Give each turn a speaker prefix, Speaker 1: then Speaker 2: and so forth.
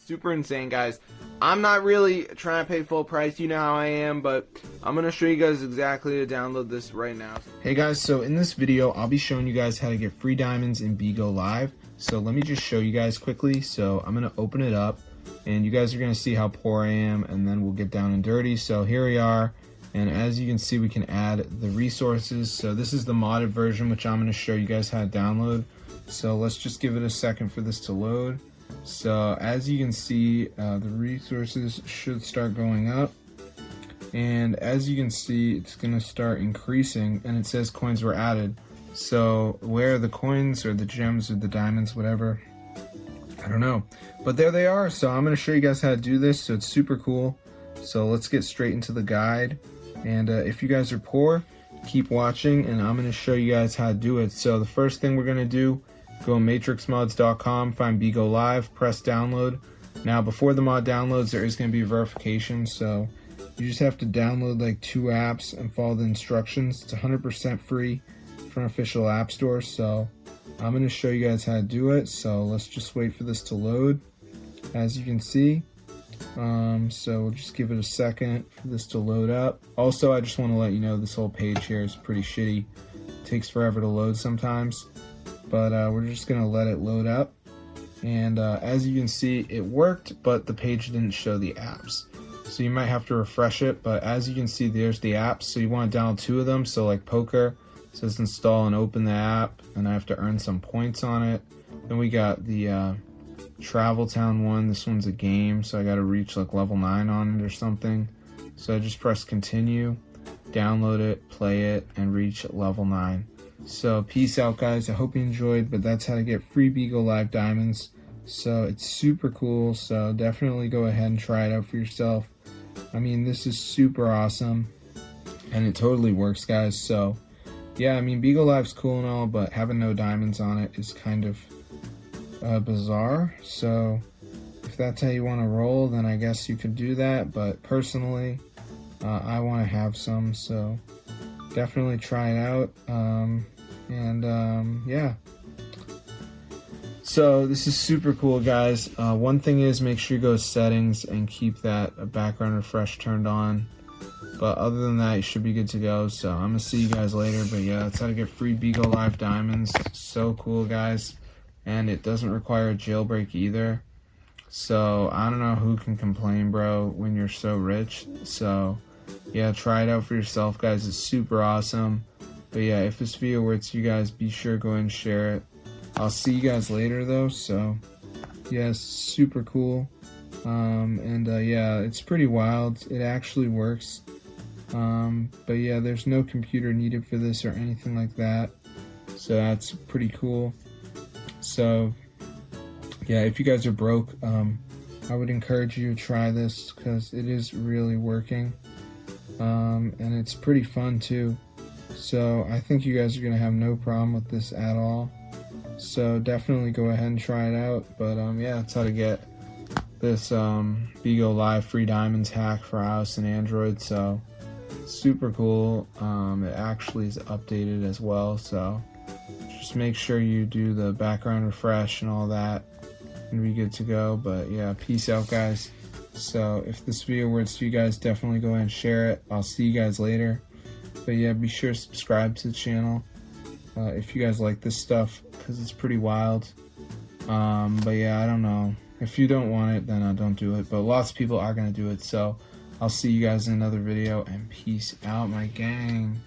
Speaker 1: super insane, guys. I'm not really trying to pay full price, you know how I am, but I'm going to show you guys exactly to download this right now. Hey guys, so in this video, I'll be showing you guys how to get free diamonds in Bigo Live. So let me just show you guys quickly. So I'm going to open it up, and you guys are going to see how poor I am, and then we'll get down and dirty. So here we are, and as you can see, we can add the resources. So this is the modded version, which I'm going to show you guys how to download. So let's just give it a second for this to load. So as you can see, the resources should start going up, and as you can see, it's gonna start increasing, and it says coins were added. So where are the coins or the gems or the diamonds, whatever, I don't know, but there they are. So I'm gonna show you guys how to do this. So it's super cool. So let's get straight into the guide, and if you guys are poor, keep watching, and I'm gonna show you guys how to do it. So the first thing we're gonna do, go matrixmods.com, find Bigo Live, press download. Now before the mod downloads, there is going to be a verification, so you just have to download like 2 apps and follow the instructions. It's 100% free from official app store. So I'm going to show you guys how to do it. So let's just wait for this to load. As you can see, so we'll just give it a second for this to load up. Also, I just want to let you know this whole page here is pretty shitty. It takes forever to load sometimes. But we're just gonna let it load up, and as you can see, it worked, but the page didn't show the apps, so you might have to refresh it. But as you can see, there's the apps. So you want to download 2 of them. So like poker, it says install and open the app, and I have to earn some points on it. Then we got the Travel Town one. This one's a game, so I got to reach like level 9 on it or something. So I just press continue, download it, play it, and reach level 9. So peace out, guys. I hope you enjoyed, but that's how to get free Bigo Live diamonds. So it's super cool, so definitely go ahead and try it out for yourself. I mean, this is super awesome, and it totally works, guys. So yeah, I mean, Bigo Live's cool and all, but having no diamonds on it is kind of bizarre. So if that's how you want to roll, then I guess you could do that, but personally, I want to have some, so definitely try it out. Yeah, so this is super cool, guys. One thing is, make sure you go to settings and keep that background refresh turned on, but other than that, you should be good to go. So I'm gonna see you guys later, but yeah, that's how to get free Bigo Live diamonds. So cool, guys, and it doesn't require a jailbreak either. So I don't know who can complain, bro, when you're so rich. So yeah, try it out for yourself, guys. It's super awesome. But yeah, if this video works for you guys, be sure to go ahead and share it. I'll see you guys later though. So yeah, it's super cool. Yeah, it's pretty wild. It actually works. But yeah, there's no computer needed for this or anything like that. So that's pretty cool. So yeah, if you guys are broke, I would encourage you to try this because it is really working. And it's pretty fun too. So I think you guys are gonna have no problem with this at all. So definitely go ahead and try it out. But yeah, that's how to get this Bigo Live free diamonds hack for iOS and Android. So super cool. It actually is updated as well. So just make sure you do the background refresh and all that, and be good to go. But yeah, peace out, guys. So if this video works for you guys, definitely go ahead and share it. I'll see you guys later. But yeah, be sure to subscribe to the channel if you guys like this stuff, because it's pretty wild. But yeah, I don't know. If you don't want it, then don't do it. But lots of people are going to do it. So I'll see you guys in another video, and peace out, my gang.